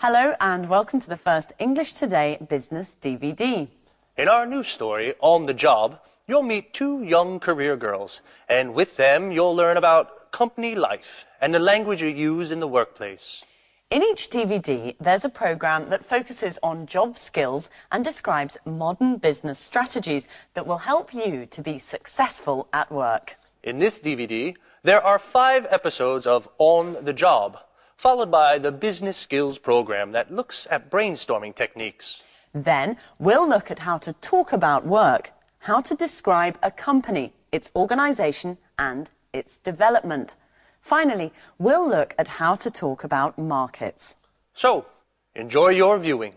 Hello and welcome to the first English Today Business DVD. In our new story, On the Job, you'll meet two young career girls, and with them you'll learn about company life and the language you use in the workplace. In each DVD, there's a program that focuses on job skills and describes modern business strategies that will help you to be successful at work. In this DVD, there are 5 episodes of On the Job, followed by the Business Skills program that looks at brainstorming techniques. Then we'll look at how to talk about work, how to describe a company, its organisation and its development. Finally, we'll look at how to talk about markets. So, enjoy your viewing.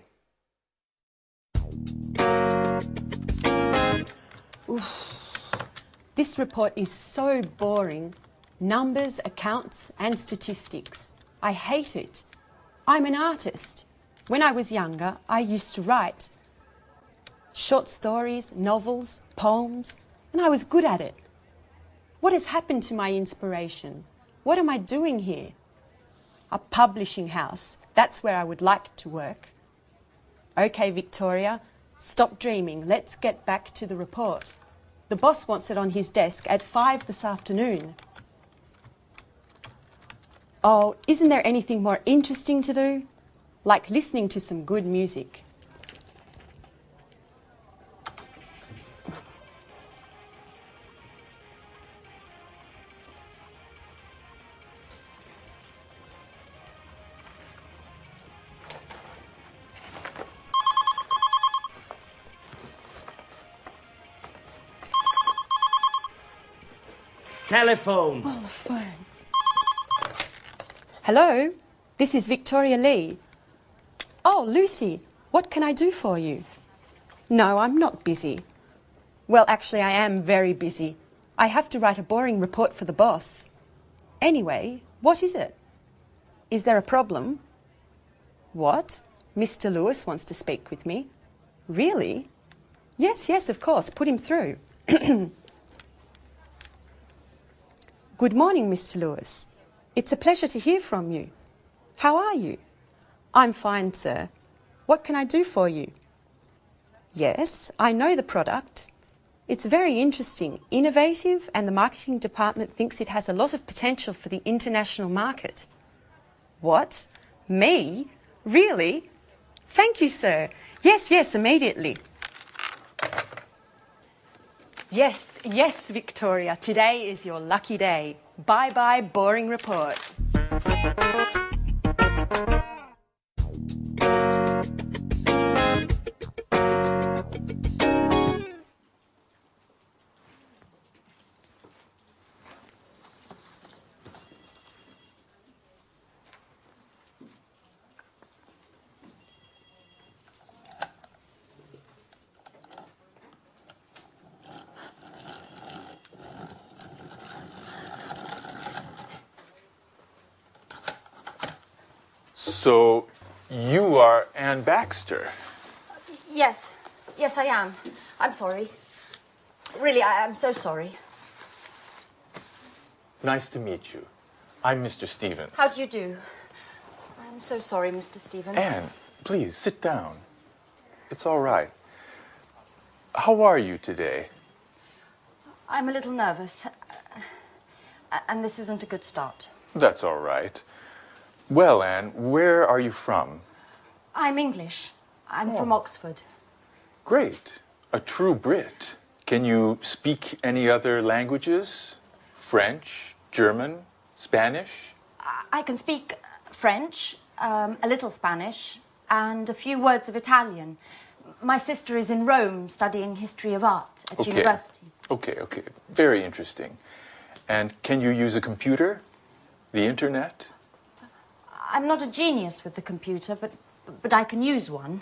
This report is so boring. Numbers, accounts and statistics. I hate it. I'm an artist. When I was younger, I used to write short stories, novels, poems, and I was good at it. What has happened to my inspiration? What am I doing here? A publishing house. That's where I would like to work. Okay, Victoria, stop dreaming. Let's get back to the report. The boss wants it on his desk at 5 this afternoon. Oh, isn't there anything more interesting to do? Like listening to some good music. Telephone. Oh, the phone. Hello, this is Victoria Lee. Oh, Lucy, what can I do for you? No, I'm not busy. Well, actually, I am very busy. I have to write a boring report for the boss. Anyway, what is it? Is there a problem? What? Mr. Lewis wants to speak with me? Really? Yes, of course. Put him through. Good morning, Mr. Lewis. It's a pleasure to hear from you. How are you? I'm fine, sir. What can I do for you? Yes, I know the product. It's very interesting, innovative, and the marketing department thinks it has a lot of potential for the international market. What? Me? Really? Thank you, sir. Yes, immediately. Yes, Victoria. Today is your lucky day. Bye-bye, boring report. So, you are Anne Baxter. Yes, I am. I'm sorry. Really, I'm so sorry. Nice to meet you. I'm Mr. Stevens. How do you do? I'm so sorry, Mr. Stevens. Anne, please, sit down. It's all right. How are you today? I'm a little nervous. And this isn't a good start. That's all right. Well, Anne, where are you from? I'm English. I'm from Oxford. Great. A true Brit. Can you speak any other languages? French, German, Spanish? I can speak French, a little Spanish, and a few words of Italian. My sister is in Rome studying history of art at university. Okay. Very interesting. And can you use a computer? The internet? I'm not a genius with the computer, but I can use one.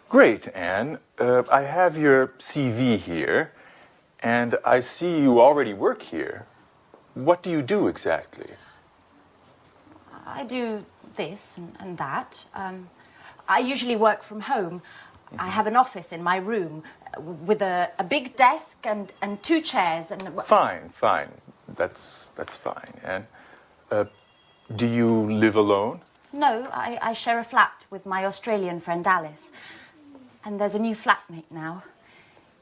Great, Anne. I have your CV here, and I see you already work here. What do you do exactly? I do this and that. I usually work from home. I have an office in my room with a big desk and 2 chairs and... Fine. That's fine. And do you live alone? No, I share a flat with my Australian friend Alice. And there's a new flatmate now.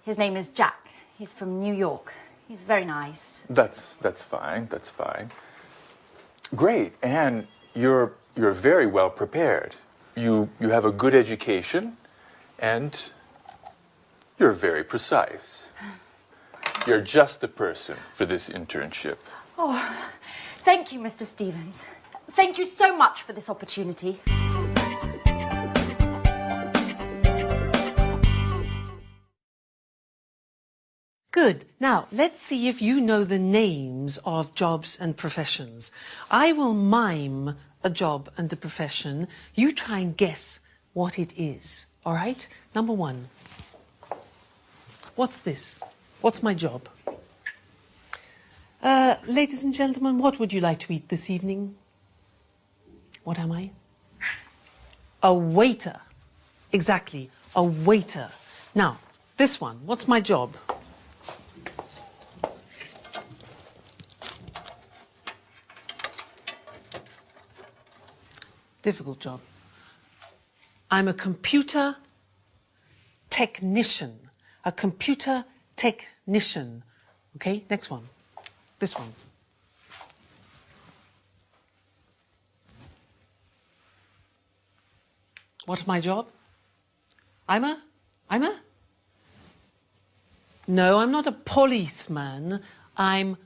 His name is Jack. He's from New York. He's very nice. That's fine. That's fine. Great, Anne. You're very well prepared. You have a good education, and you're very precise. You're just the person for this internship. Oh, thank you, Mr. Stevens. Thank you so much for this opportunity. Good. Now, let's see if you know the names of jobs and professions. I will mime a job and a profession. You try and guess what it is. All right? Number one. What's this? What's my job? Ladies and gentlemen, what would you like to eat this evening? What am I? A waiter. Exactly, a waiter. Now, this one, what's my job? Difficult job. I'm a computer technician. A computer technician. Okay, next one. This one. What's my job? I'm a? No, I'm not a policeman. I'm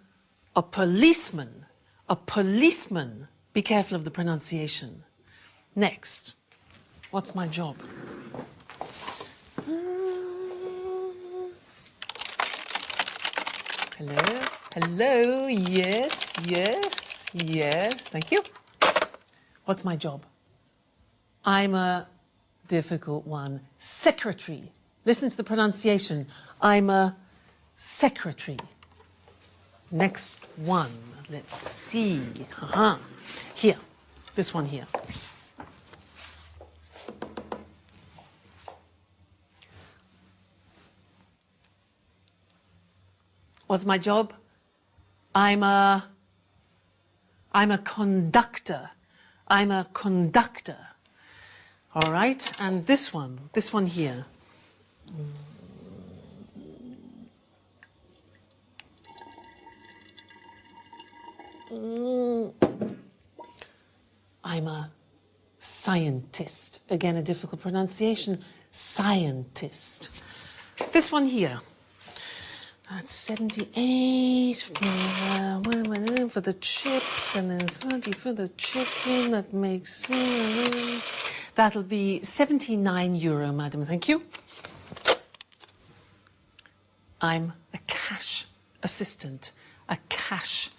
a policeman. A policeman. Be careful of the pronunciation. Next. What's my job? Hello? Hello? Yes, yes, yes. Thank you. What's my job? I'm a difficult one. Secretary. Listen to the pronunciation. I'm a secretary. Next one. Let's see. Here. This one here. What's my job? I'm a conductor. I'm a conductor. All right, and this one here. I'm a scientist. Again, a difficult pronunciation. Scientist. This one here. That's 78 for the chips, and then 20 for the chicken. That makes... that'll be €79, madam. Thank you. I'm a cash assistant. A cash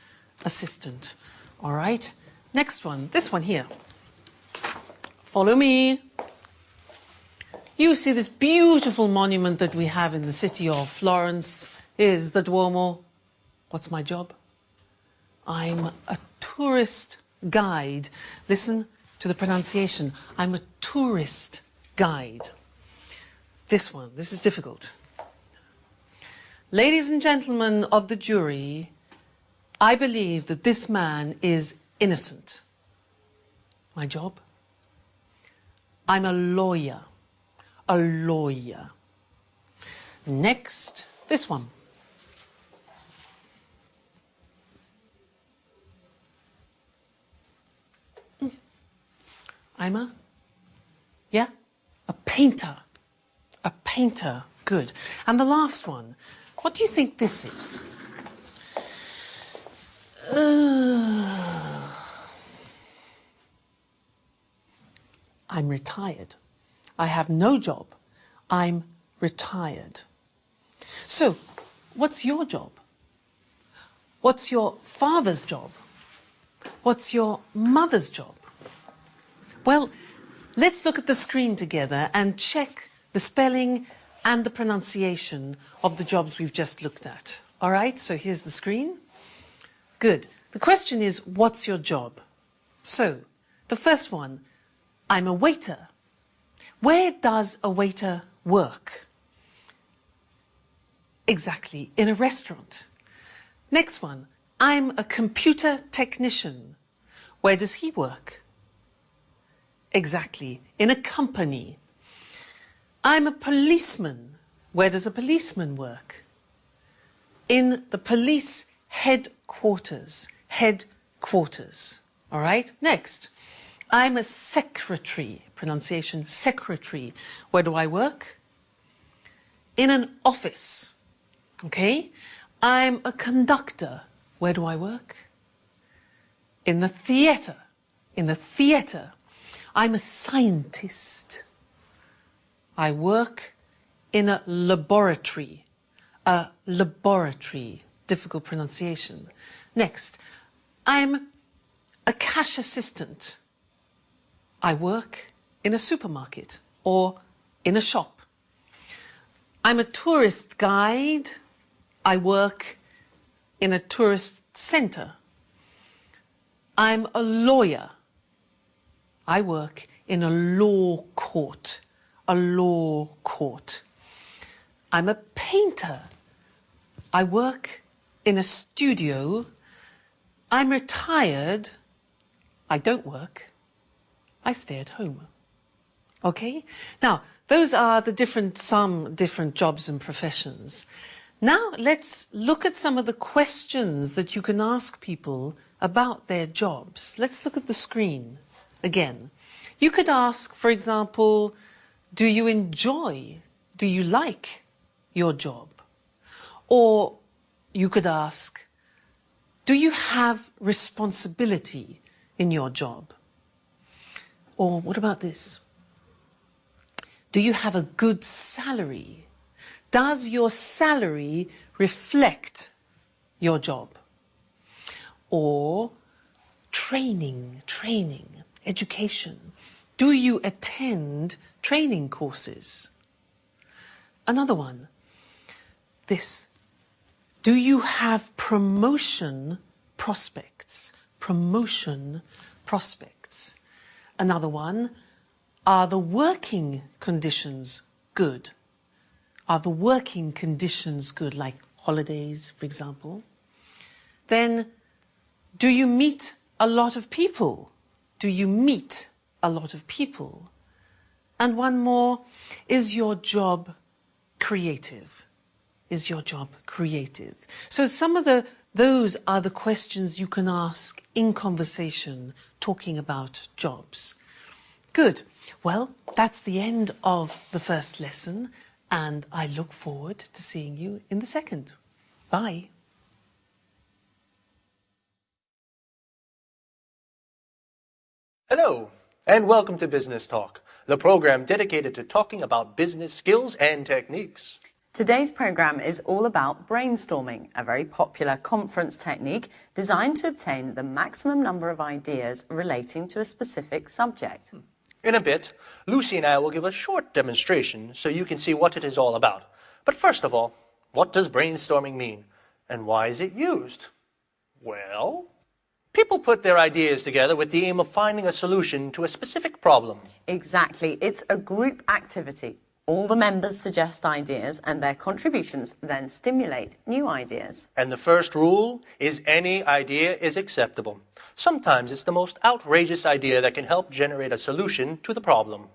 assistant. All right. Next one. This one here. Follow me. You see this beautiful monument that we have in the city of Florence is the Duomo. What's my job? I'm a tourist guide. Listen to the pronunciation. I'm a tourist guide. This one, this is difficult. Ladies and gentlemen of the jury, I believe that this man is innocent. My job? I'm a lawyer. A lawyer. Next, this one. I'm a painter. A painter. Good. And the last one. What do you think this is? I'm retired. I have no job. I'm retired. So, what's your job? What's your father's job? What's your mother's job? Well, let's look at the screen together and check the spelling and the pronunciation of the jobs we've just looked at. All right, so here's the screen. Good. The question is, what's your job? So, the first one, I'm a waiter. Where does a waiter work? Exactly, in a restaurant. Next one, I'm a computer technician. Where does he work? Exactly. In a company. I'm a policeman. Where does a policeman work? In the police headquarters. Headquarters. All right? Next. I'm a secretary. Pronunciation, secretary. Where do I work? In an office. Okay? I'm a conductor. Where do I work? In the theatre. In the theatre. I'm a scientist. I work in a laboratory. A laboratory. Difficult pronunciation. Next. I'm a cash assistant. I work in a supermarket or in a shop. I'm a tourist guide. I work in a tourist centre. I'm a lawyer. I work in a law court. A law court. I'm a painter. I work in a studio. I'm retired. I don't work. I stay at home. Okay? Now, those are some different jobs and professions. Now, let's look at some of the questions that you can ask people about their jobs. Let's look at the screen again. You could ask, for example, do you like your job? Or you could ask, do you have responsibility in your job? Or what about this? Do you have a good salary? Does your salary reflect your job? Or training, education. Do you attend training courses? Another one, this. Do you have promotion prospects? Promotion prospects. Another one, are the working conditions good? Are the working conditions good, like holidays, for example? Then, do you meet a lot of people? Do you meet a lot of people? And one more, is your job creative? Is your job creative? So those are the questions you can ask in conversation, talking about jobs. Good. Well, that's the end of the first lesson, and I look forward to seeing you in the second. Bye. Hello, and welcome to Business Talk, the program dedicated to talking about business skills and techniques. Today's programme is all about brainstorming, a very popular conference technique designed to obtain the maximum number of ideas relating to a specific subject. In a bit, Lucy and I will give a short demonstration so you can see what it is all about. But first of all, what does brainstorming mean? And why is it used? Well, people put their ideas together with the aim of finding a solution to a specific problem. Exactly. It's a group activity. All the members suggest ideas and their contributions then stimulate new ideas. And the first rule is any idea is acceptable. Sometimes it's the most outrageous idea that can help generate a solution to the problem.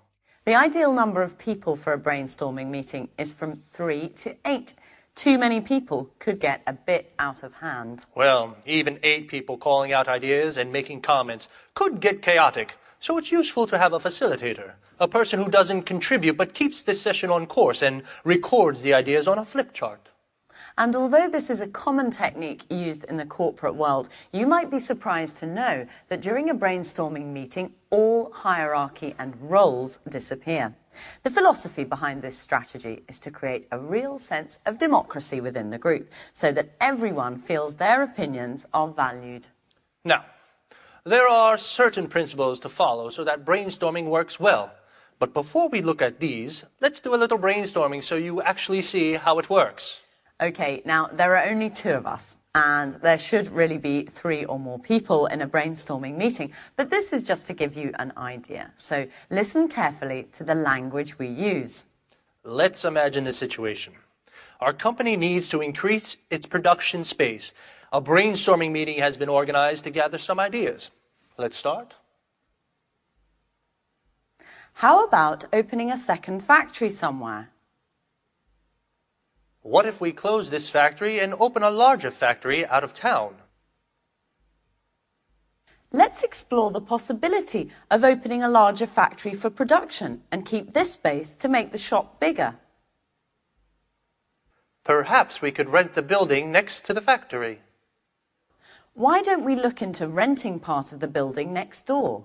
The ideal number of people for a brainstorming meeting is from 3 to 8. Too many people could get a bit out of hand. Well, even 8 people calling out ideas and making comments could get chaotic. So it's useful to have a facilitator, a person who doesn't contribute but keeps this session on course and records the ideas on a flip chart. And although this is a common technique used in the corporate world, you might be surprised to know that during a brainstorming meeting, all hierarchy and roles disappear. The philosophy behind this strategy is to create a real sense of democracy within the group, so that everyone feels their opinions are valued. Now, there are certain principles to follow so that brainstorming works well. But before we look at these, let's do a little brainstorming so you actually see how it works. Okay, now there are only 2 of us, and there should really be 3 or more people in a brainstorming meeting, but this is just to give you an idea. So listen carefully to the language we use. Let's imagine the situation. Our company needs to increase its production space. A brainstorming meeting has been organized to gather some ideas. Let's start. How about opening a second factory somewhere? What if we close this factory and open a larger factory out of town? Let's explore the possibility of opening a larger factory for production and keep this space to make the shop bigger. Perhaps we could rent the building next to the factory. Why don't we look into renting part of the building next door?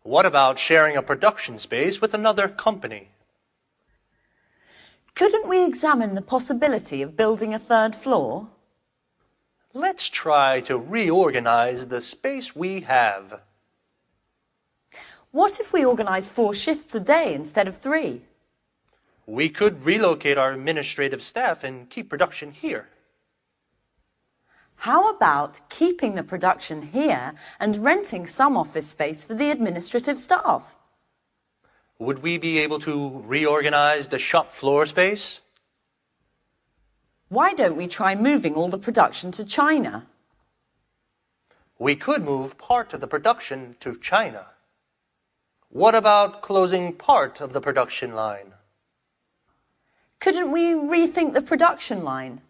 What about sharing a production space with another company? Couldn't we examine the possibility of building a third floor? Let's try to reorganize the space we have. What if we organise 4 shifts a day instead of 3? We could relocate our administrative staff and keep production here. How about keeping the production here and renting some office space for the administrative staff? Would we be able to reorganize the shop floor space? Why don't we try moving all the production to China? We could move part of the production to China. What about closing part of the production line? Couldn't we rethink the production line?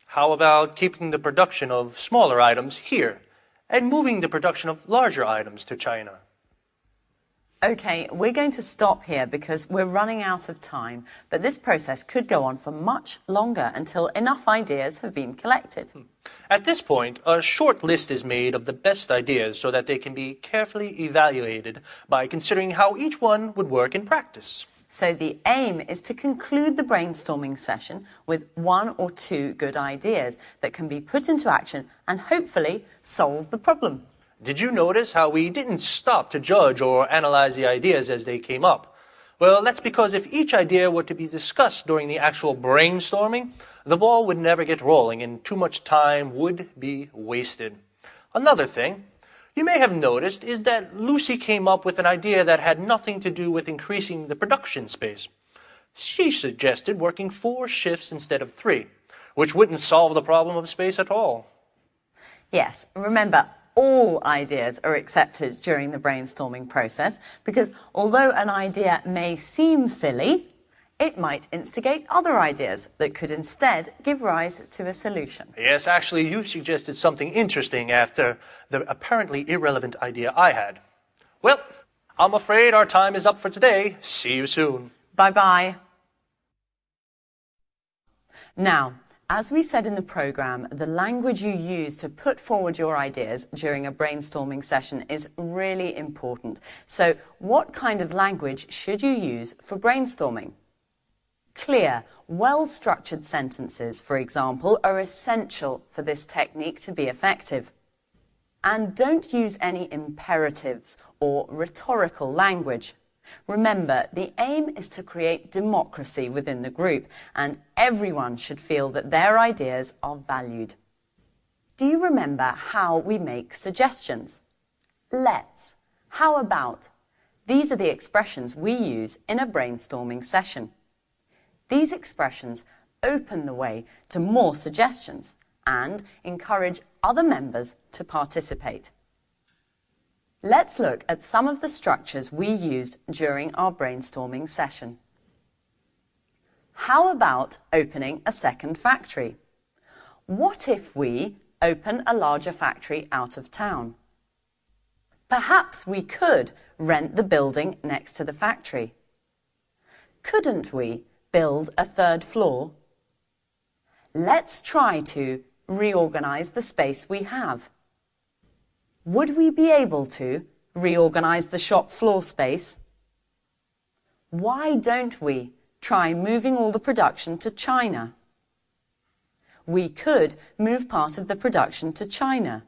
How about keeping the production of smaller items here and moving the production of larger items to China? Okay, we're going to stop here because we're running out of time, but this process could go on for much longer until enough ideas have been collected. At this point, a short list is made of the best ideas so that they can be carefully evaluated by considering how each one would work in practice. So the aim is to conclude the brainstorming session with 1 or 2 good ideas that can be put into action and hopefully solve the problem. Did you notice how we didn't stop to judge or analyze the ideas as they came up? Well, that's because if each idea were to be discussed during the actual brainstorming, the ball would never get rolling and too much time would be wasted. Another thing you may have noticed is that Lucy came up with an idea that had nothing to do with increasing the production space. She suggested working 4 shifts instead of 3, which wouldn't solve the problem of space at all. Yes, remember, all ideas are accepted during the brainstorming process because although an idea may seem silly, it might instigate other ideas that could instead give rise to a solution. Yes, actually, you suggested something interesting after the apparently irrelevant idea I had. Well, I'm afraid our time is up for today. See you soon. Bye-bye. Now, as we said in the programme, the language you use to put forward your ideas during a brainstorming session is really important. So, what kind of language should you use for brainstorming? Clear, well-structured sentences, for example, are essential for this technique to be effective. And don't use any imperatives or rhetorical language. Remember, the aim is to create democracy within the group, and everyone should feel that their ideas are valued. Do you remember how we make suggestions? Let's, how about? These are the expressions we use in a brainstorming session. These expressions open the way to more suggestions and encourage other members to participate. Let's look at some of the structures we used during our brainstorming session. How about opening a second factory? What if we open a larger factory out of town? Perhaps we could rent the building next to the factory. Couldn't we build a third floor? Let's try to reorganize the space we have. Would we be able to reorganize the shop floor space? Why don't we try moving all the production to China? We could move part of the production to China.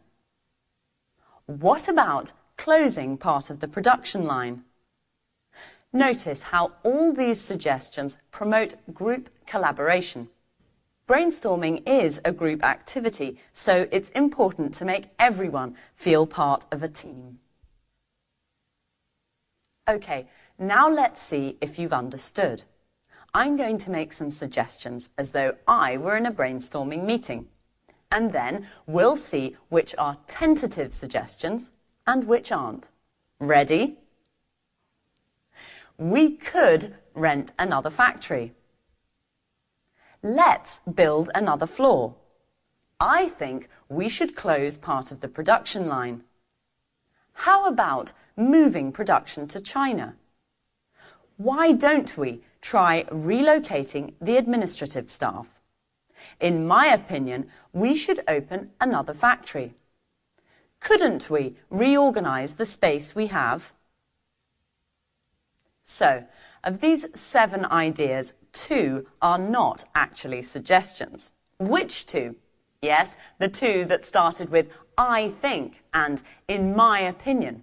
What about closing part of the production line? Notice how all these suggestions promote group collaboration. Brainstorming is a group activity, so it's important to make everyone feel part of a team. Okay, now let's see if you've understood. I'm going to make some suggestions as though I were in a brainstorming meeting. And then we'll see which are tentative suggestions and which aren't. Ready? We could rent another factory. Let's build another floor. I think we should close part of the production line. How about moving production to China? Why don't we try relocating the administrative staff? In my opinion, we should open another factory. Couldn't we reorganize the space we have? So, of these 7 ideas, 2 are not actually suggestions. Which 2? Yes, the 2 that started with I think and in my opinion.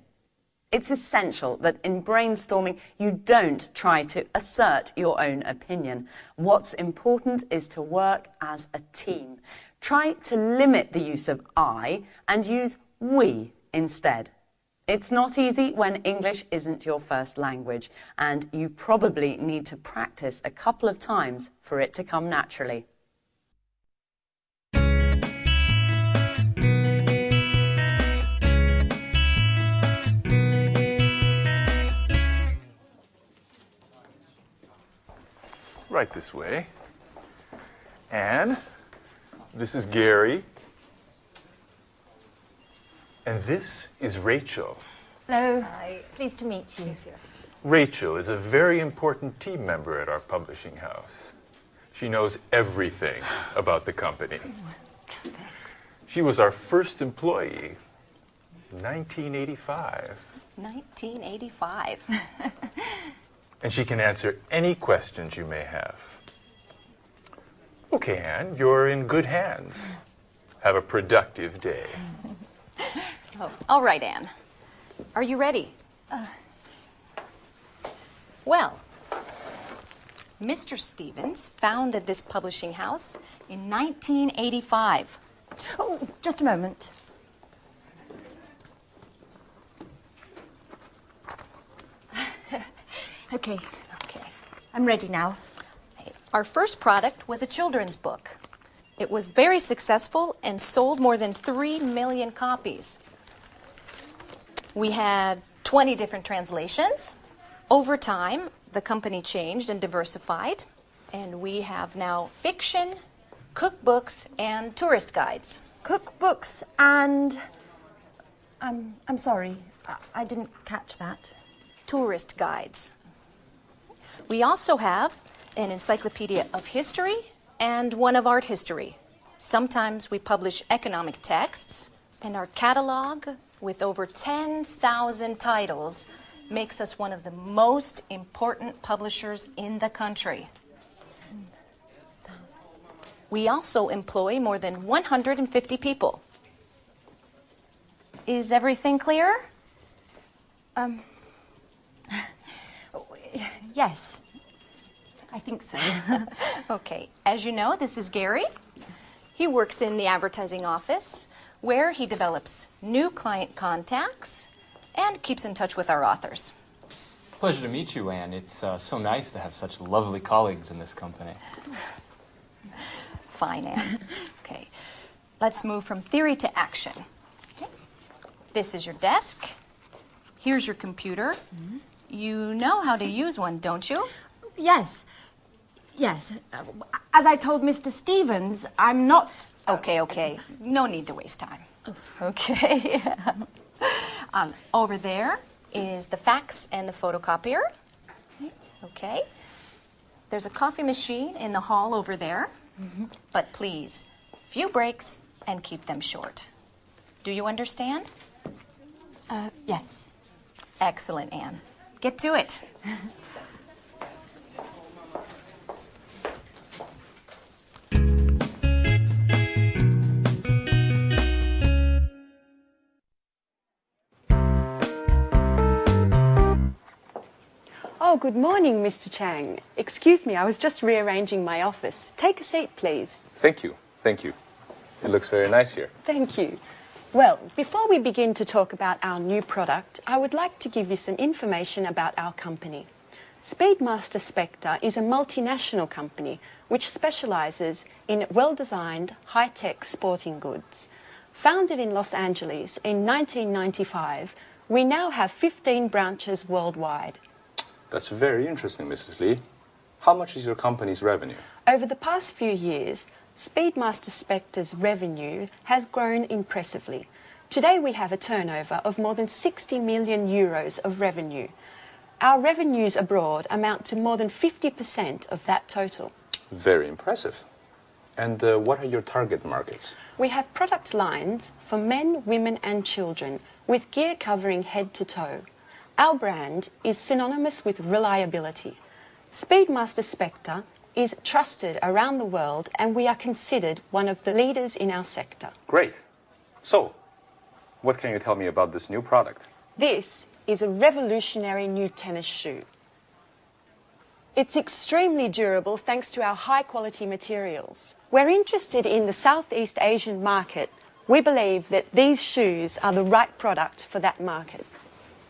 It's essential that in brainstorming you don't try to assert your own opinion. What's important is to work as a team. Try to limit the use of I and use we instead. It's not easy when English isn't your first language, and you probably need to practice a couple of times for it to come naturally. Right this way. Anne, this is Gary. And this is Rachel. Hello. Hi. Pleased to meet you. Rachel is a very important team member at our publishing house. She knows everything about the company. Thanks. She was our first employee, 1985. 1985. And she can answer any questions you may have. Okay, Anne, you're in good hands. Have a productive day. Oh, all right, Anne. Are you ready? Well, Mr. Stevens founded this publishing house in 1985. Oh, just a moment. Okay. I'm ready now. Our first product was a children's book. It was very successful and sold more than 3 million copies. We had 20 different translations. Over time, the company changed and diversified, and we have now fiction, cookbooks, and tourist guides. Cookbooks and... I'm sorry, I didn't catch that. Tourist guides. We also have an encyclopedia of history and one of art history. Sometimes we publish economic texts, and our catalog with over 10,000 titles makes us one of the most important publishers in the country. 10,000. We also employ more than 150 people. Is everything clear? Yes, I think so. Okay, as you know, this is Gary. He works in the advertising office, where he develops new client contacts and keeps in touch with our authors. Pleasure to meet you, Anne. It's so nice to have such lovely colleagues in this company. Fine, Anne. Okay, let's move from theory to action. Okay. This is your desk. Here's your computer. Mm-hmm. You know how to use one, don't you? Yes. As I told Mr. Stevens, I'm not... Okay. No need to waste time. Okay. Over there is the fax and the photocopier. Okay. There's a coffee machine in the hall over there. Mm-hmm. But please, few breaks and keep them short. Do you understand? Yes. Excellent, Anne. Get to it. Oh, good morning, Mr. Chang. Excuse me, I was just rearranging my office. Take a seat, please. Thank you. It looks very nice here. Thank you. Well, before we begin to talk about our new product, I would like to give you some information about our company. Speedmaster Spectre is a multinational company which specialises in well-designed, high-tech sporting goods. Founded in Los Angeles in 1995, we now have 15 branches worldwide. That's very interesting, Mrs. Lee. How much is your company's revenue? Over the past few years, Speedmaster Spectre's revenue has grown impressively. Today we have a turnover of more than 60 million euros of revenue. Our revenues abroad amount to more than 50% of that total. Very impressive. And what are your target markets? We have product lines for men, women and children with gear covering head to toe. Our brand is synonymous with reliability. Speedmaster Spectre is trusted around the world and we are considered one of the leaders in our sector. Great. So, what can you tell me about this new product? This is a revolutionary new tennis shoe. It's extremely durable thanks to our high-quality materials. We're interested in the Southeast Asian market. We believe that these shoes are the right product for that market.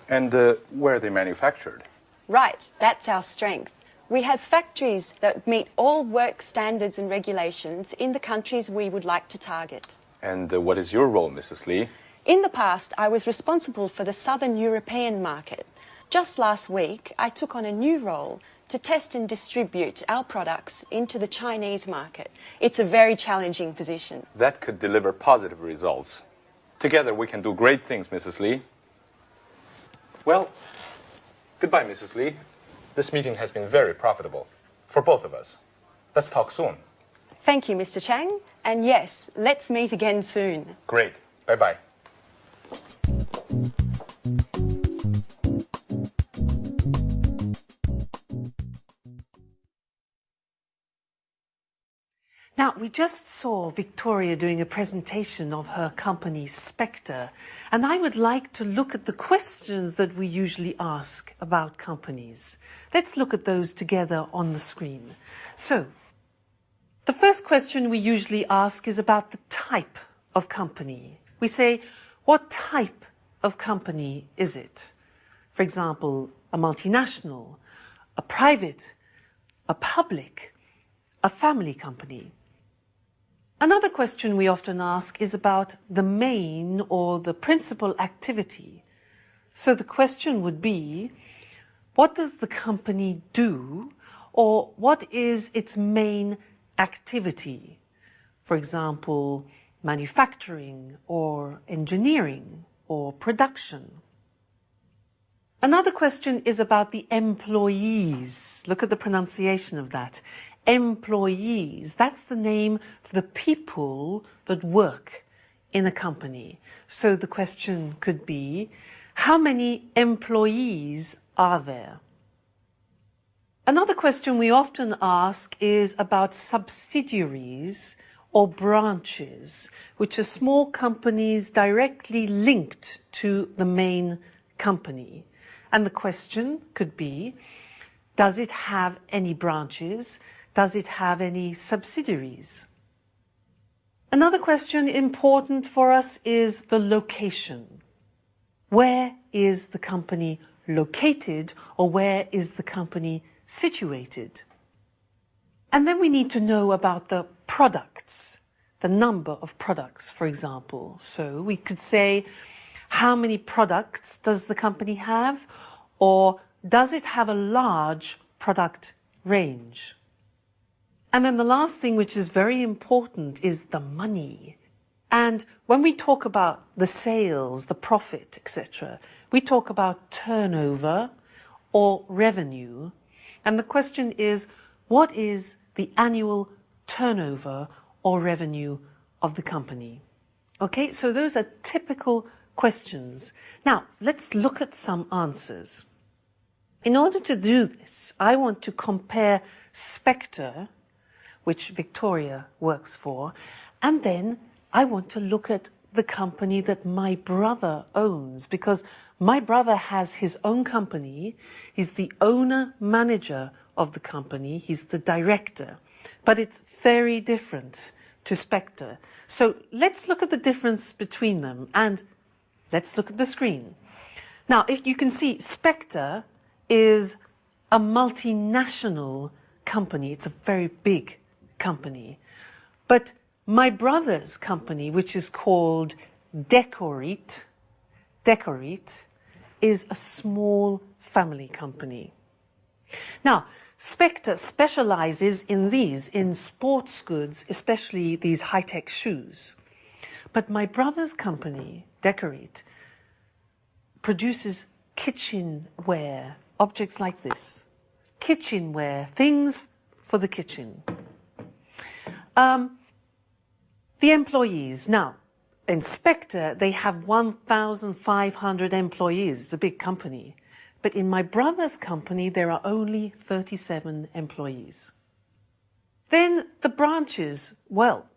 And where are they manufactured? Right, that's our strength. We have factories that meet all work standards and regulations in the countries we would like to target. And what is your role, Mrs. Lee? In the past, I was responsible for the Southern European market. Just last week, I took on a new role to test and distribute our products into the Chinese market. It's a very challenging position. That could deliver positive results. Together we can do great things, Mrs. Lee. Well, goodbye, Mrs. Lee. This meeting has been very profitable for both of us. Let's talk soon. Thank you, Mr. Chang. And yes, let's meet again soon. Great. Bye-bye. Now, we just saw Victoria doing a presentation of her company, Spectre, and I would like to look at the questions that we usually ask about companies. Let's look at those together on the screen. So, the first question we usually ask is about the type of company. We say, what type of company is it? For example, a multinational, a private, a public, a family company. Another question we often ask is about the main or the principal activity. So the question would be, what does the company do, or what is its main activity? For example, manufacturing or engineering or production. Another question is about the employees. Look at the pronunciation of that. Employees, that's the name for the people that work in a company. So the question could be, how many employees are there? Another question we often ask is about subsidiaries or branches, which are small companies directly linked to the main company. And the question could be, does it have any branches? Does it have any subsidiaries? Another question important for us is the location. Where is the company located, or where is the company situated? And then we need to know about the products, the number of products, for example. So we could say, how many products does the company have? Or does it have a large product range? And then the last thing, which is very important, is the money. And when we talk about the sales, the profit, etc., we talk about turnover or revenue. And the question is, what is the annual turnover or revenue of the company? Okay, so those are typical questions. Now, let's look at some answers. In order to do this, I want to compare Spectre, which Victoria works for, and then I want to look at the company that my brother owns, because my brother has his own company. He's the owner-manager of the company. He's the director. But it's very different to Spectre. So let's look at the difference between them, and let's look at the screen. Now, if you can see, Spectre is a multinational company. It's a very big company. But My brother's company, which is called Decorate, is a small family company. Now, Spectre specializes in sports goods, especially these high-tech shoes. But my brother's company, Decorate, produces kitchenware, objects like this. Kitchenware, things for the kitchen. The employees. Now, in Spectre, they have 1,500 employees. It's a big company. But in my brother's company, there are only 37 employees. Then the branches. Well,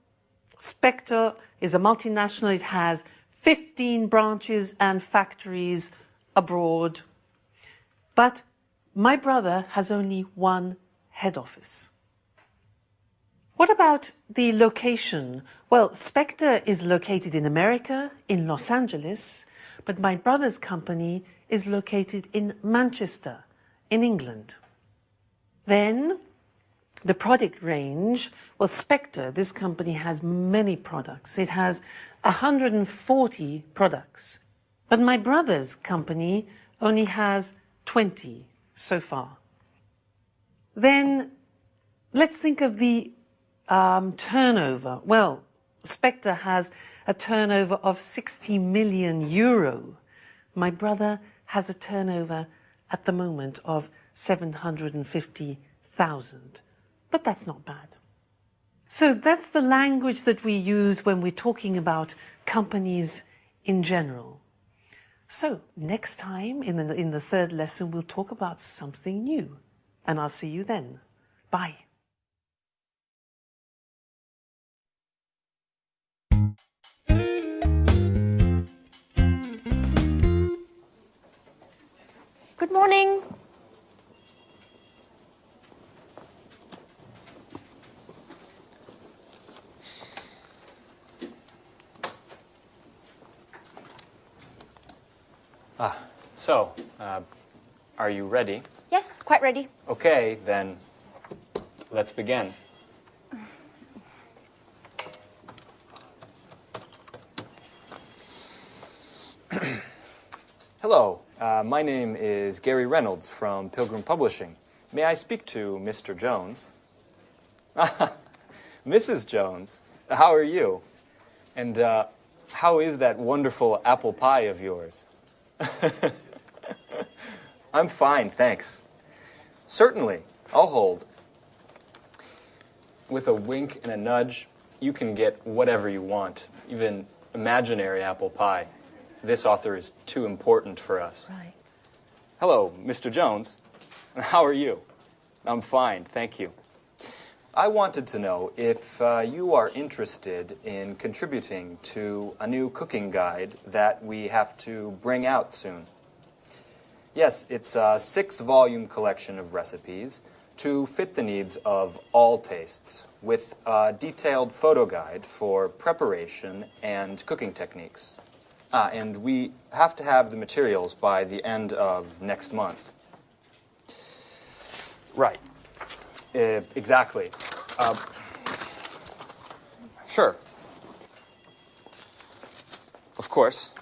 Spectre is a multinational. It has 15 branches and factories abroad. But my brother has only one head office. What about the location? Well, Spectre is located in America, in Los Angeles, but my brother's company is located in Manchester, in England. Then, the product range, well, Spectre, this company has many products. It has 140 products. But my brother's company only has 20 so far. Then, let's think of the turnover. Well, Spectre has a turnover of 60 million euro. My brother has a turnover at the moment of 750,000. But that's not bad. So that's the language that we use when we're talking about companies in general. So next time in the third lesson, we'll talk about something new. And I'll see you then. Bye. Good morning. So, are you ready? Yes, quite ready. Okay, then let's begin. Hello, my name is Gary Reynolds from Pilgrim Publishing. May I speak to Mr. Jones? Mrs. Jones, how are you? And how is that wonderful apple pie of yours? I'm fine, thanks. Certainly, I'll hold. With a wink and a nudge, you can get whatever you want, even imaginary apple pie. This author is too important for us. Right. Hello, Mr. Jones. How are you? I'm fine, thank you. I wanted to know if you are interested in contributing to a new cooking guide that we have to bring out soon. Yes, it's a 6-volume collection of recipes to fit the needs of all tastes, with a detailed photo guide for preparation and cooking techniques. And we have to have the materials by the end of next month. Right. Exactly. Sure. Of course.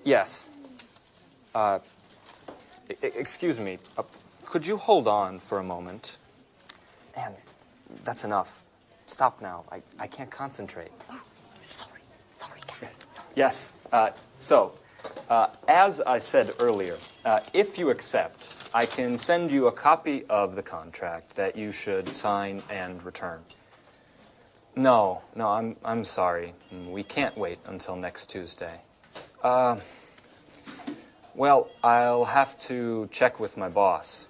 Yes. Excuse me. Could you hold on for a moment? Anne, that's enough. Stop now. I can't concentrate. Oh, sorry, Gary. Sorry. Yes. As I said earlier, if you accept, I can send you a copy of the contract that you should sign and return. No, I'm sorry. We can't wait until next Tuesday. Well, I'll have to check with my boss.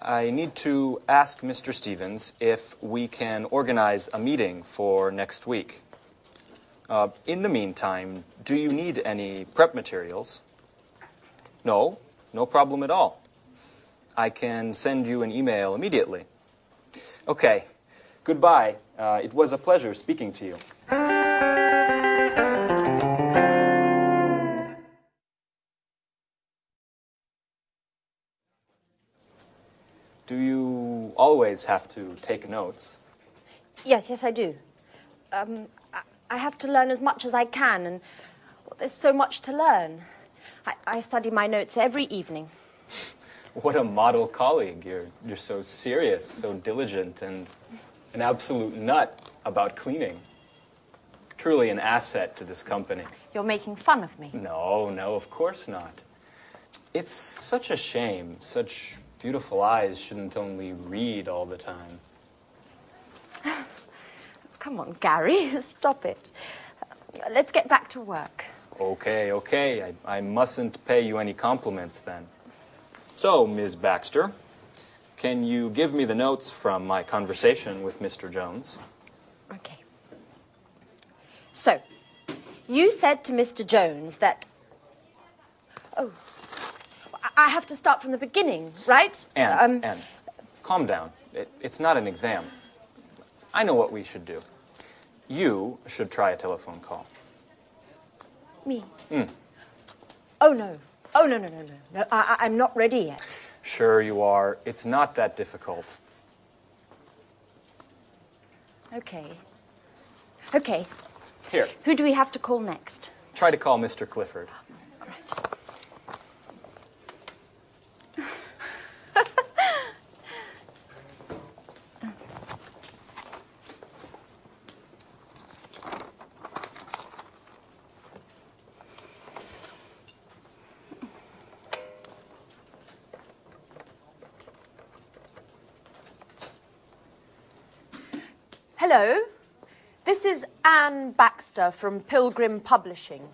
I need to ask Mr. Stevens if we can organize a meeting for next week. In the meantime, do you need any prep materials? No problem at all. I can send you an email immediately. Okay, goodbye. It was a pleasure speaking to you. Do you always have to take notes? Yes, I do. I have to learn as much as I can, and there's so much to learn. I study my notes every evening. What a model colleague. You're so serious, so diligent, and an absolute nut about cleaning. Truly an asset to this company. You're making fun of me. No, of course not. It's such a shame. Such beautiful eyes shouldn't only read all the time. Come on, Gary, stop it. Let's get back to work. Okay. I mustn't pay you any compliments then. So, Ms. Baxter, can you give me the notes from my conversation with Mr. Jones? Okay. So, you said to Mr. Jones that... Oh, I have to start from the beginning, right? Anne, calm down. It's not an exam. I know what we should do. You should try a telephone call. Me? Oh, no. No, I'm not ready yet. Sure you are. It's not that difficult. Okay. Here, Who do we have to call next? try to call Mr. Clifford. All right. Hello, this is Anne Baxter from Pilgrim Publishing.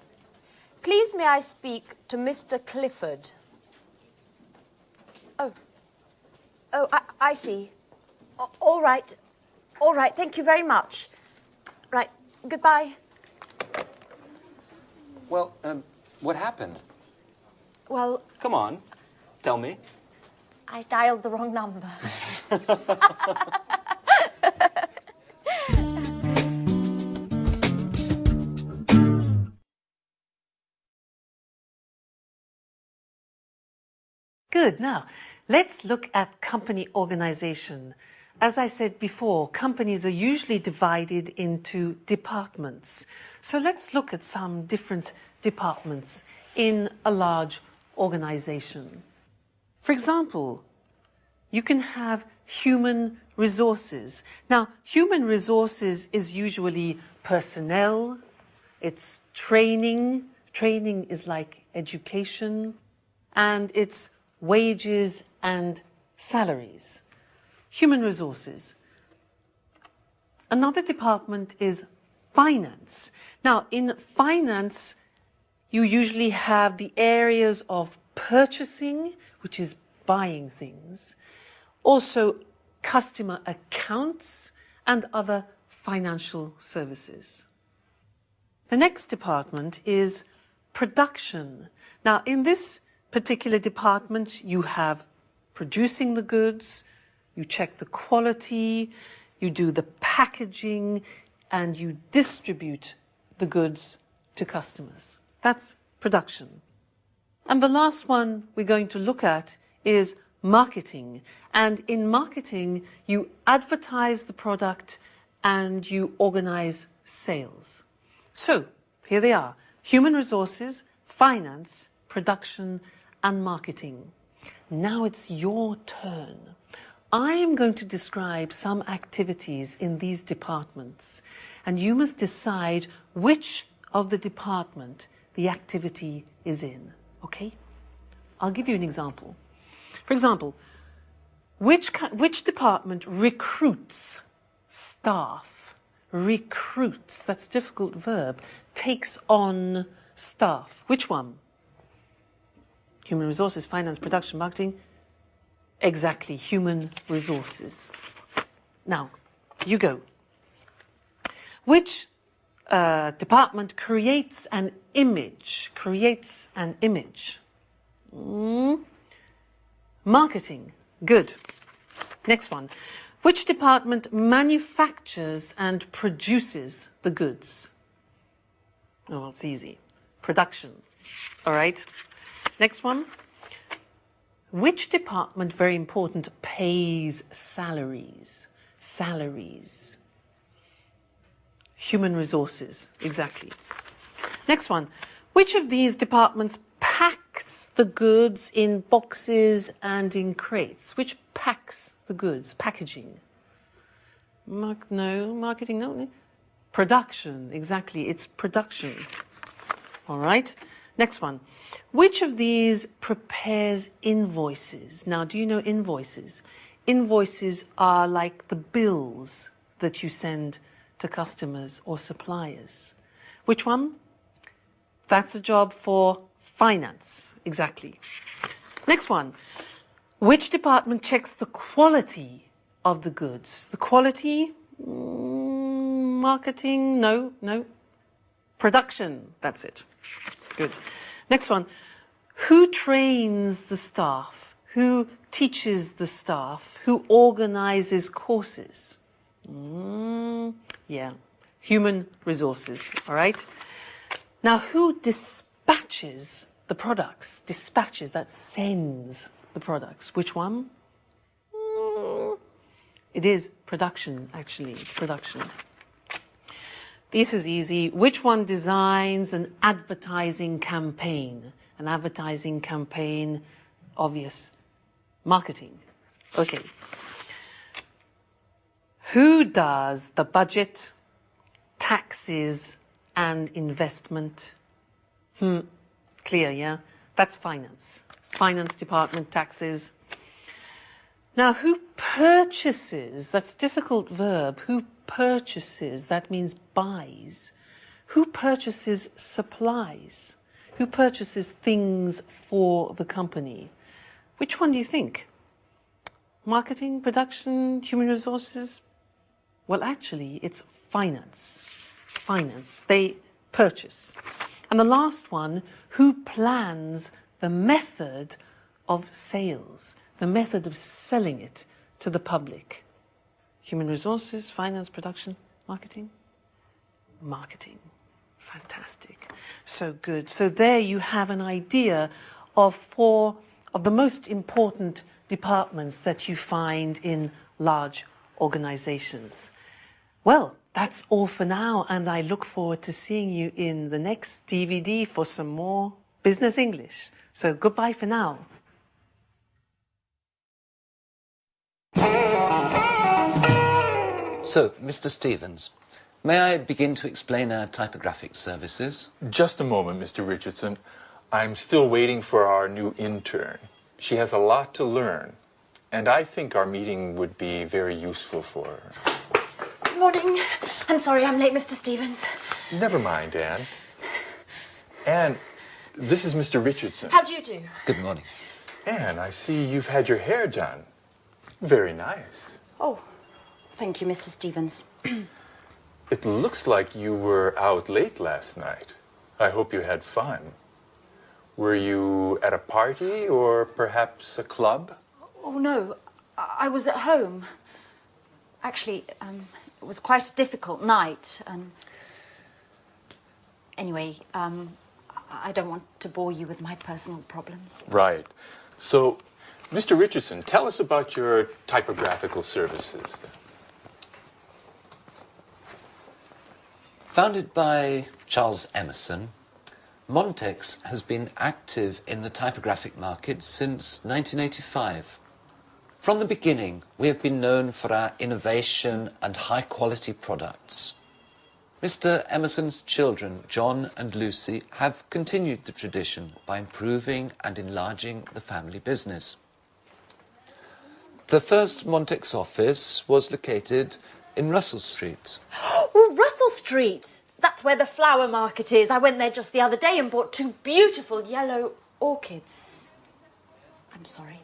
Please may I speak to Mr. Clifford? Oh, I see. All right, thank you very much. Right, goodbye. Well, what happened? Well, Come on, tell me. I dialed the wrong number. Good. Now, let's look at company organization. As I said before, companies are usually divided into departments. So let's look at some different departments in a large organization. For example, you can have human resources. Now, human resources is usually personnel, it's training. Training is like education, and it's wages and salaries. Human resources. Another department is finance. Now, in finance, you usually have the areas of purchasing, which is buying things, also customer accounts and other financial services. The next department is production. Now, in this particular department, you have producing the goods, you check the quality, you do the packaging, and you distribute the goods to customers. That's production. And the last one we're going to look at is marketing. And in marketing, you advertise the product and you organize sales. So, here they are: human resources, finance, production, and marketing. Now it's your turn. I am going to describe some activities in these departments, and you must decide which of the department the activity is in, okay? I'll give you an example. For example, which department recruits staff? Recruits, that's a difficult verb, takes on staff. Which one? Human resources, finance, production, marketing. Exactly, human resources. Now, you go. Which department creates an image? Marketing. Good. Next one. Which department manufactures and produces the goods? Oh, it's easy. Production. All right. Next one. Which department, very important, pays salaries? Salaries. Human resources, exactly. Next one. Which of these departments packs the goods in boxes and in crates? Which packs the goods? Packaging. No. Marketing, no. Production, exactly. It's production. All right. Next one. Which of these prepares invoices? Now, do you know invoices? Invoices are like the bills that you send to customers or suppliers. Which one? That's a job for finance, exactly. Next one. Which department checks the quality of the goods? The quality? Marketing? No. Production, that's it. Good. Next one. Who trains the staff? Who teaches the staff? Who organizes courses? Yeah. Human resources, all right? Now, who dispatches the products? Dispatches, that sends the products. Which one? It is production, actually. It's production. This is easy. Which one designs an advertising campaign? An advertising campaign, obvious. Marketing. Okay. Who does the budget, taxes, and investment? Clear, yeah? That's finance. Finance department, taxes. Now, who purchases? That's a difficult verb. Who purchases? That means buys. Who purchases supplies? Who purchases things for the company? Which one do you think? Marketing, production, human resources? Well, actually, it's finance. Finance. They purchase. And the last one, who plans the method of sales, the method of selling it to the public? Human resources, finance, production, marketing? Marketing. Fantastic. So good. So there you have an idea of 4 of the most important departments that you find in large organizations. Well, that's all for now, and I look forward to seeing you in the next DVD for some more Business English. So goodbye for now. So, Mr. Stevens, may I begin to explain our typographic services? Just a moment, Mr. Richardson. I'm still waiting for our new intern. She has a lot to learn, and I think our meeting would be very useful for her. Good morning. I'm sorry I'm late, Mr. Stevens. Never mind, Anne. Anne, this is Mr. Richardson. How do you do? Good morning. Anne, I see you've had your hair done. Very nice. Oh, thank you, Mr. Stevens. It looks like you were out late last night. I hope you had fun. Were you at a party or perhaps a club? Oh, no. I was at home. Actually, it was quite a difficult night. Anyway, I don't want to bore you with my personal problems. Right. So, Mr. Richardson, tell us about your typographical services then. Founded by Charles Emerson, Montex has been active in the typographic market since 1985. From the beginning, we have been known for our innovation and high-quality products. Mr. Emerson's children, John and Lucy, have continued the tradition by improving and enlarging the family business. The first Montex office was located in Russell Street. Oh, Russell Street! That's where the flower market is. I went there just the other day and bought 2 beautiful yellow orchids. I'm sorry.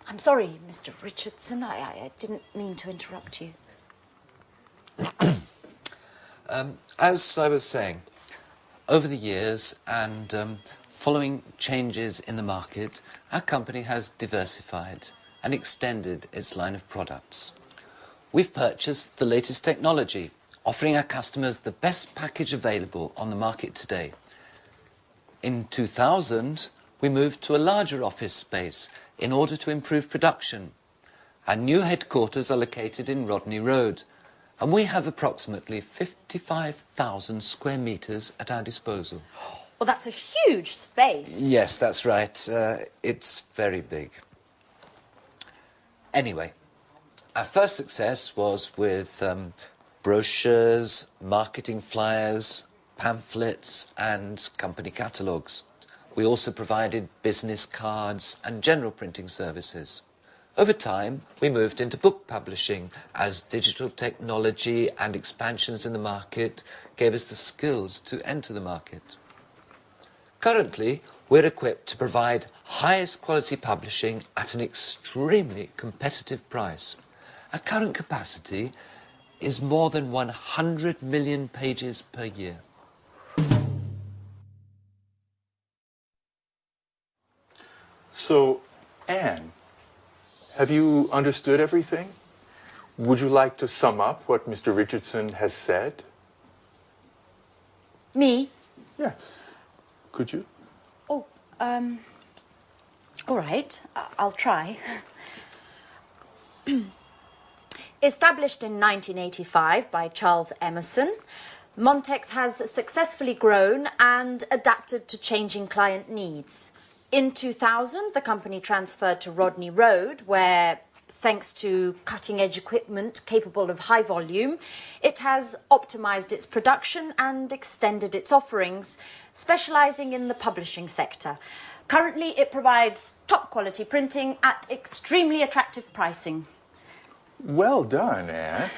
I'm sorry, Mr. Richardson. I didn't mean to interrupt you. As I was saying, over the years and following changes in the market, our company has diversified and extended its line of products. We've purchased the latest technology, offering our customers the best package available on the market today. In 2000, we moved to a larger office space in order to improve production. Our new headquarters are located in Rodney Road, And we have approximately 55,000 square metres at our disposal. Well, that's a huge space. Yes, that's right. It's very big. Anyway, our first success was with brochures, marketing flyers, pamphlets and company catalogues. We also provided business cards and general printing services. Over time, we moved into book publishing as digital technology and expansions in the market gave us the skills to enter the market. Currently, we're equipped to provide highest quality publishing at an extremely competitive price. Our current capacity is more than 100 million pages per year. So, Anne, have you understood everything? Would you like to sum up what Mr. Richardson has said? Me? Yes. Could you? Oh, all right. I'll try. Established in 1985 by Charles Emerson, Montex has successfully grown and adapted to changing client needs. In 2000, the company transferred to Rodney Road, where, thanks to cutting-edge equipment capable of high volume, it has optimized its production and extended its offerings, specializing in the publishing sector. Currently, it provides top-quality printing at extremely attractive pricing. Well done, Anne.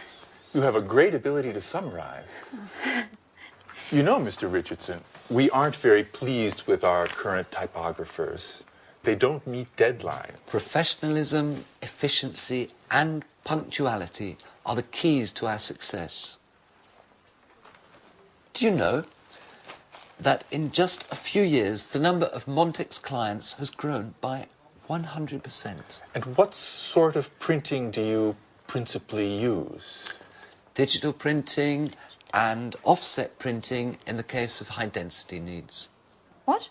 You have a great ability to summarize. You know, Mr. Richardson, we aren't very pleased with our current typographers. They don't meet deadlines. Professionalism, efficiency and punctuality are the keys to our success. Do you know that in just a few years the number of Montex clients has grown by 100%? And what sort of printing do you principally use? Digital printing and offset printing in the case of high-density needs. What?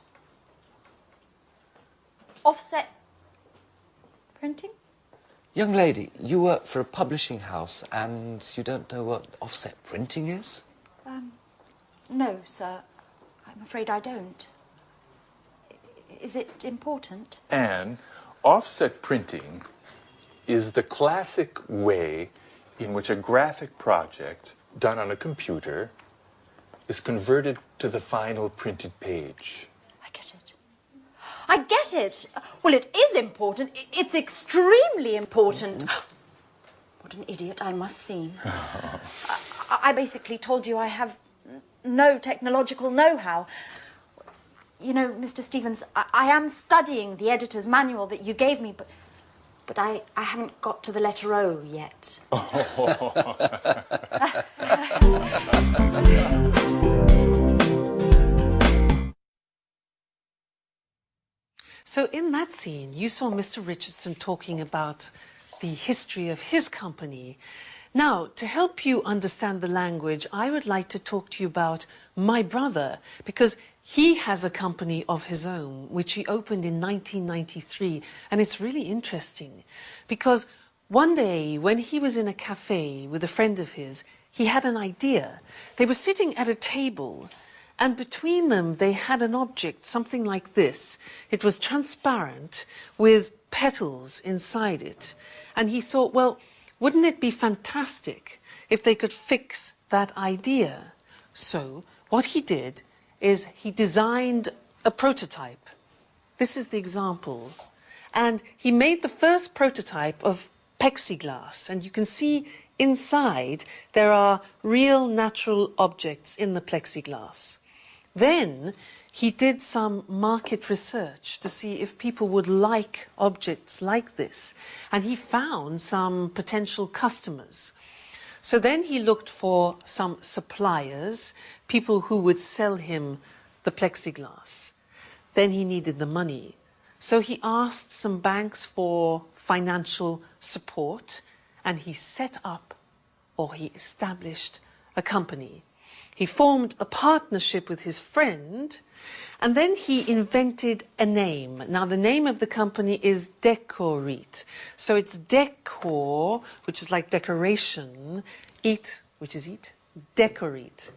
Offset printing? Young lady, you work for a publishing house and you don't know what offset printing is? No, sir. I'm afraid I don't. Is it important? Anne, offset printing is the classic way in which a graphic project done on a computer is converted to the final printed page. I get it. I get it. Well, it is important. It's extremely important. What an idiot I must seem. I basically told you I have no technological know-how. You know, Mr. Stevens, I am studying the editor's manual that you gave me, but I haven't got to the letter O yet. So in that scene, you saw Mr. Richardson talking about the history of his company. Now, to help you understand the language, I would like to talk to you about my brother, because he has a company of his own, which he opened in 1993. And it's really interesting, because one day when he was in a cafe with a friend of his, he had an idea. They were sitting at a table, and between them they had an object, something like this. It was transparent with petals inside it. And he thought, well, wouldn't it be fantastic if they could fix that idea? So what he did is he designed a prototype. This is the example. And he made the first prototype of plexiglass. And you can see inside there are real natural objects in the plexiglass. Then he did some market research to see if people would like objects like this. And he found some potential customers. So then he looked for some suppliers, people who would sell him the plexiglass. Then he needed the money. So he asked some banks for financial support, and he set up, or he established, a company. He formed a partnership with his friend, and then he invented a name. Now, the name of the company is Decorit. So it's decor, which is like decoration, eat, which is eat, Decorit.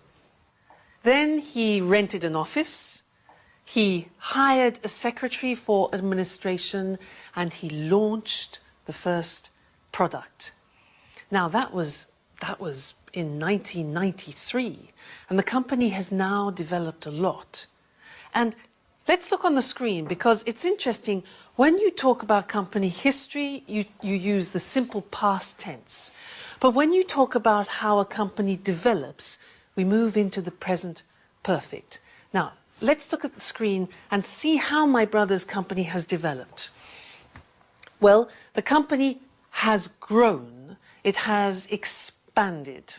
Then he rented an office, he hired a secretary for administration, and he launched the first product. Now, that was in 1993, and the company has now developed a lot. And let's look on the screen, because it's interesting. When you talk about company history, you use the simple past tense. But when you talk about how a company develops, we move into the present perfect. Now, let's look at the screen and see how my brother's company has developed. Well, the company has grown. It has expanded.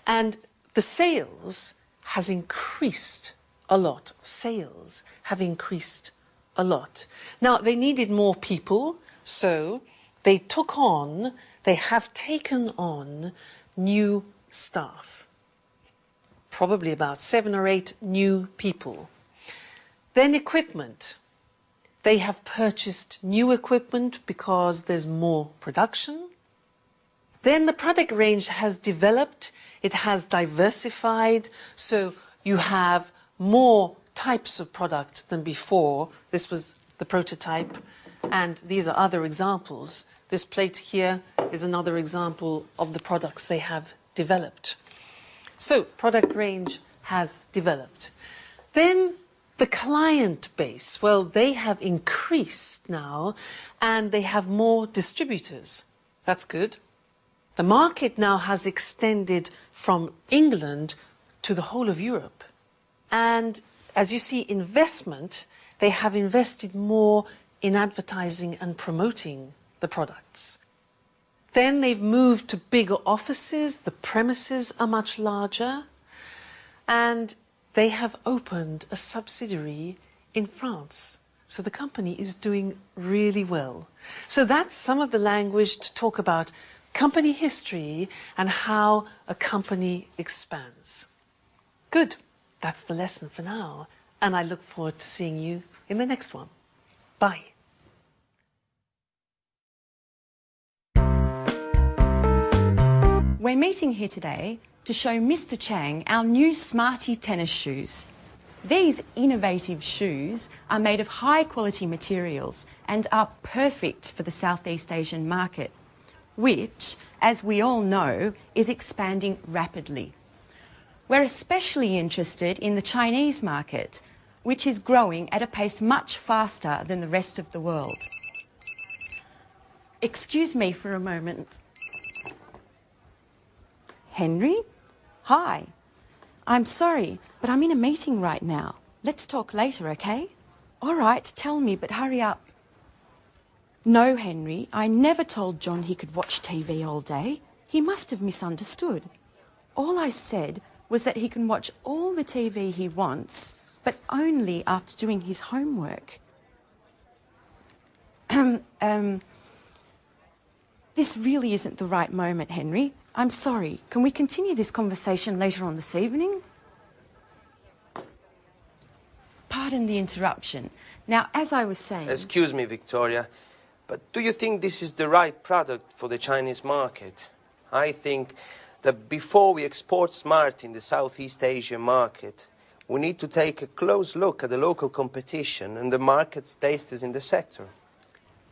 And the sales has increased a lot. Sales have increased a lot. Now, they needed more people, so they have taken on new staff. Probably about 7 or 8 new people. Then equipment. They have purchased new equipment because there's more production. Then the product range has developed. It has diversified, so you have more types of product than before. This was the prototype, and these are other examples. This plate here is another example of the products they have developed. So, product range has developed. Then the client base, well, they have increased now, and they have more distributors. That's good. The market now has extended from England to the whole of Europe. And as you see, investment, they have invested more in advertising and promoting the products. Then they've moved to bigger offices, the premises are much larger, and they have opened a subsidiary in France. So the company is doing really well. So that's some of the language to talk about company history and how a company expands. Good. That's the lesson for now, and I look forward to seeing you in the next one. Bye. We're meeting here today to show Mr. Chang our new Smarty tennis shoes. These innovative shoes are made of high-quality materials and are perfect for the Southeast Asian market, which, as we all know, is expanding rapidly. We're especially interested in the Chinese market, which is growing at a pace much faster than the rest of the world. Excuse me for a moment. Henry? Hi. I'm sorry, but I'm in a meeting right now. Let's talk later, okay? All right, tell me, but hurry up. No, Henry, I never told John he could watch TV all day. He must have misunderstood. All I said was that he can watch all the TV he wants, but only after doing his homework. This really isn't the right moment, Henry. I'm sorry. Can we continue this conversation later on this evening? Pardon the interruption. Now, as I was saying... Excuse me, Victoria, but do you think this is the right product for the Chinese market? I think that before we export Smarty in the Southeast Asian market, we need to take a close look at the local competition and the market's tasters in the sector.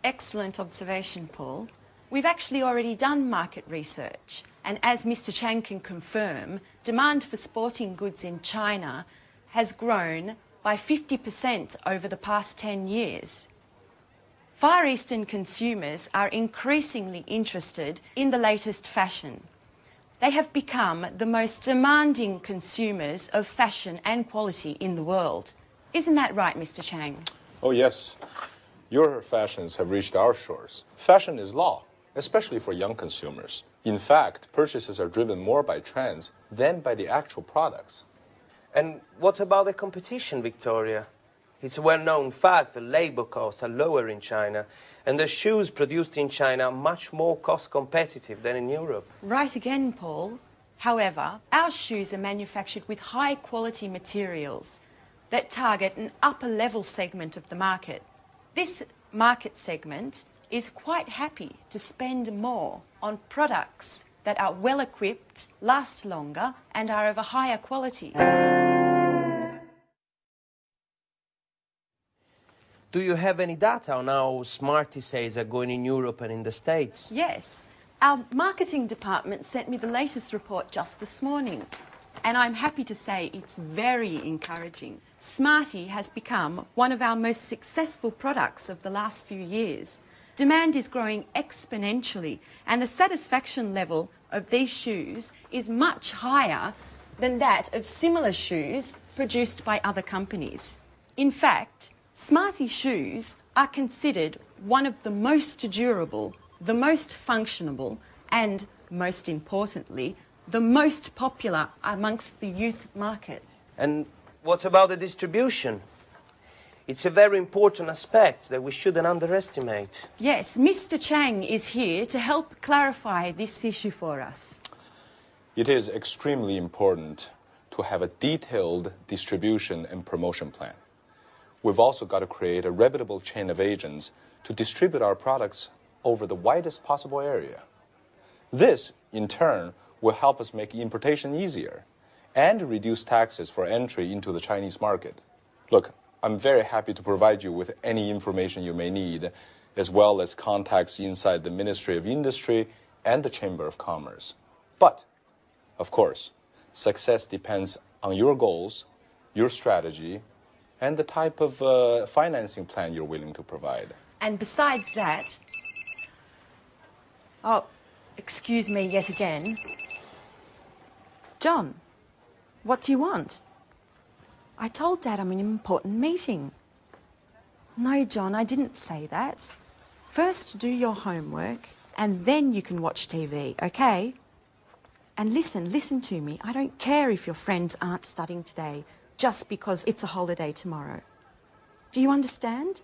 Excellent observation, Paul. We've actually already done market research, and as Mr. Chang can confirm, demand for sporting goods in China has grown by 50% over the past 10 years. Far Eastern consumers are increasingly interested in the latest fashion. They have become the most demanding consumers of fashion and quality in the world. Isn't that right, Mr. Chang? Oh, yes. Your fashions have reached our shores. Fashion is law, especially for young consumers. In fact, purchases are driven more by trends than by the actual products. And what about the competition, Victoria? It's a well-known fact that labor costs are lower in China, and the shoes produced in China are much more cost competitive than in Europe. Right again, Paul. However, our shoes are manufactured with high quality materials that target an upper level segment of the market. This market segment is quite happy to spend more on products that are well equipped, last longer and are of a higher quality. Do you have any data on how Smarties sales are going in Europe and in the States? Yes. Our marketing department sent me the latest report just this morning, and I'm happy to say it's very encouraging. Smartie has become one of our most successful products of the last few years. Demand is growing exponentially, and the satisfaction level of these shoes is much higher than that of similar shoes produced by other companies. In fact, Smartie shoes are considered one of the most durable, the most functional, and, most importantly, the most popular amongst the youth market. And what about the distribution? It's a very important aspect that we shouldn't underestimate. Yes, Mr. Chang is here to help clarify this issue for us. It is extremely important to have a detailed distribution and promotion plan. We've also got to create a reputable chain of agents to distribute our products over the widest possible area. This, in turn, will help us make importation easier and reduce taxes for entry into the Chinese market. Look, I'm very happy to provide you with any information you may need, as well as contacts inside the Ministry of Industry and the Chamber of Commerce. But, of course, success depends on your goals, your strategy, and the type of financing plan you're willing to provide. And besides that... Oh, excuse me yet again. John, what do you want? I told Dad I'm in an important meeting. No, John, I didn't say that. First do your homework, and then you can watch TV, okay? And listen to me. I don't care if your friends aren't studying today just because it's a holiday tomorrow. Do you understand?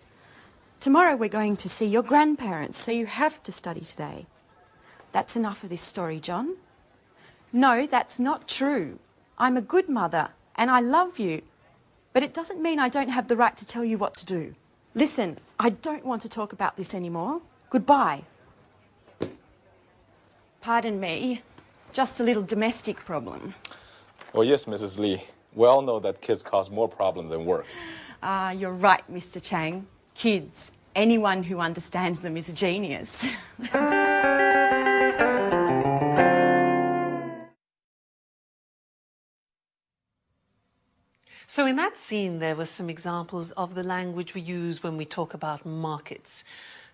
Tomorrow we're going to see your grandparents, so you have to study today. That's enough of this story, John. No, that's not true. I'm a good mother, and I love you. But it doesn't mean I don't have the right to tell you what to do. Listen, I don't want to talk about this anymore. Goodbye. Pardon me, just a little domestic problem. Oh, yes, Mrs. Lee. We all know that kids cause more problems than work. You're right, Mr. Chang. Kids, anyone who understands them is a genius. So in that scene, there were some examples of the language we use when we talk about markets.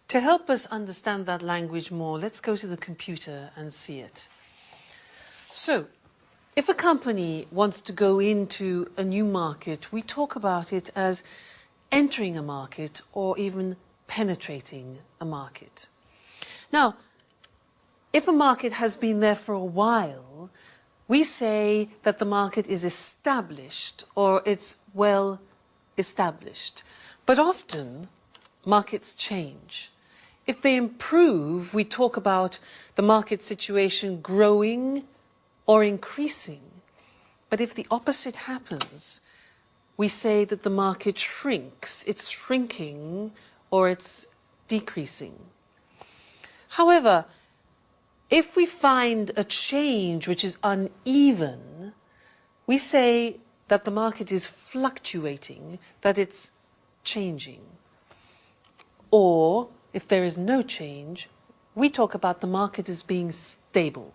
To help us understand that language more, let's go to the computer and see it. So, if a company wants to go into a new market, we talk about it as entering a market or even penetrating a market. Now, if a market has been there for a while, we say that the market is established or it's well established. But often, markets change. If they improve, we talk about the market situation growing or increasing. But if the opposite happens, we say that the market shrinks, it's shrinking, or it's decreasing. However, if we find a change which is uneven, we say that the market is fluctuating, that it's changing. Or, if there is no change, we talk about the market as being stable.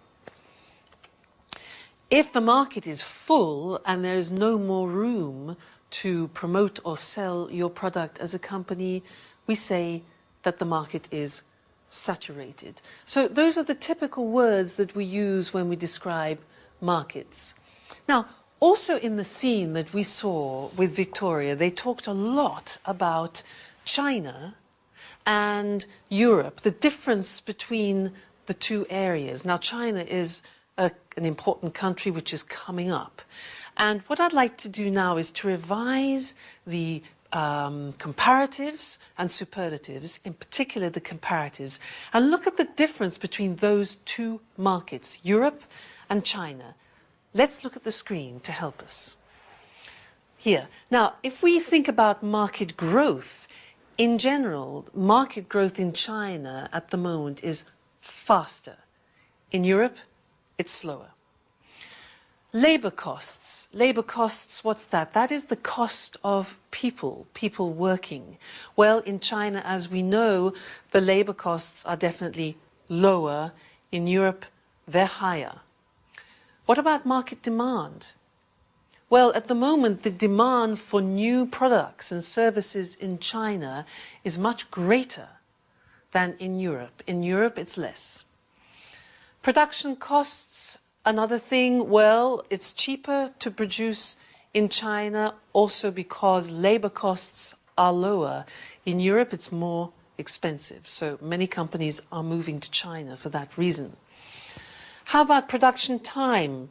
If the market is full and there is no more room to promote or sell your product as a company, we say that the market is saturated. So those are the typical words that we use when we describe markets. Now, also in the scene that we saw with Victoria, they talked a lot about China and Europe, the difference between the two areas. Now, China is an important country which is coming up. And what I'd like to do now is to revise the comparatives and superlatives, in particular the comparatives, and look at the difference between those two markets, Europe and China, let's look at the screen to help us. Here. Now, if we think about market growth, in general, market growth in China at the moment is faster. In Europe, it's slower. Labor costs. Labor costs, what's that? That is the cost of people working. Well, in China, as we know, the labor costs are definitely lower. In Europe, they're higher. What about market demand? Well, at the moment, the demand for new products and services in China is much greater than in Europe. In Europe, it's less. Production costs, another thing, well, it's cheaper to produce in China also because labor costs are lower. In Europe, it's more expensive. So many companies are moving to China for that reason. How about production time?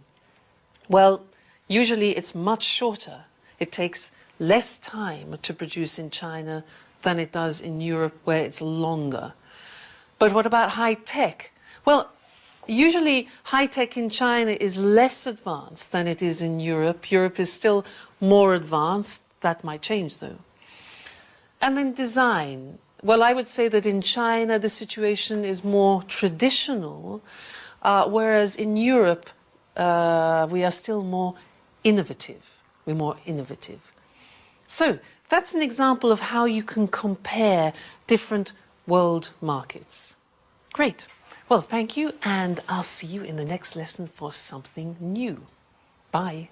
Well, usually it's much shorter. It takes less time to produce in China than it does in Europe, where it's longer. But what about high tech? Well, usually high tech in China is less advanced than it is in Europe. Europe is still more advanced. That might change, though. And then design. Well, I would say that in China the situation is more traditional, whereas in Europe we are still more innovative. We're more innovative. So that's an example of how you can compare different world markets. Great. Well, thank you, and I'll see you in the next lesson for something new. Bye.